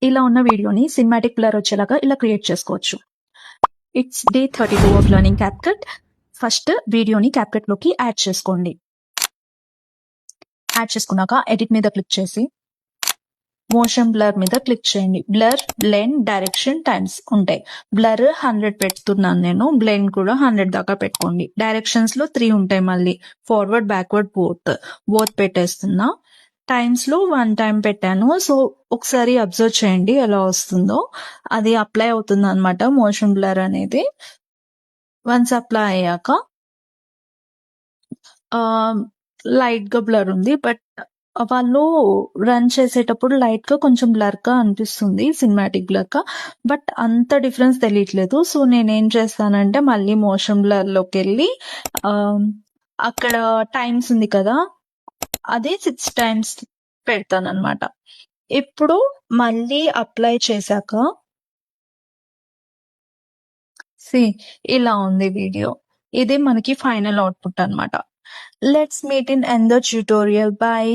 ఇలా ఉన్న వీడియోని సినిమాటిక్ బ్లర్ వచ్చేలాగా ఇలా క్రియేట్ చేసుకోవచ్చు. It's day 32 of learning CapCut. First వీడియోని క్యాప్కట్ లోకి యాడ్ చేసుకోండి. యాడ్ చేసుకున్నాక ఎడిట్ మీద క్లిక్ చేసి మోషన్ బ్లర్ మీద క్లిక్ చేయండి. బ్లర్, బ్లెండ్, డైరెక్షన్, టైమ్స్ ఉంటాయి. బ్లర్ 100 పెడుతున్నాను నేను, బ్లెండ్ కూడా 100 దాకా పెట్టుకోండి. డైరెక్షన్స్ లో 3 ఉంటాయి, మళ్ళీ ఫార్వర్డ్, బ్యాక్వర్డ్, బోత్ పెట్టేస్తున్నా. టైమ్స్ లో 1 టైం పెట్టాను. సో ఒకసారి అబ్జర్వ్ చేయండి ఎలా వస్తుందో. అది అప్లై అవుతుంది అనమాట మోషన్ బ్లర్ అనేది. వన్స్ అప్లై అయ్యాక లైట్ గా బ్లర్ ఉంది, బట్ వాళ్ళు రన్ చేసేటప్పుడు లైట్ గా కొంచెం బ్లర్ గా అనిపిస్తుంది, సినిమాటిక్ బ్లర్ గా, బట్ అంత డిఫరెన్స్ తెలియట్లేదు. సో నేనేం చేస్తానంటే మళ్ళీ మోషన్ బ్లర్ లోకి వెళ్ళి అక్కడ టైమ్స్ ఉంది కదా, అది 6 టైమ్స్ పెడతాను అనమాట. ఇప్పుడు మళ్ళీ అప్లై చేశాక ఇలా ఉంది వీడియో. ఇది మనకి ఫైనల్ అవుట్పుట్ అనమాట. Let's meet in another tutorial. Bye.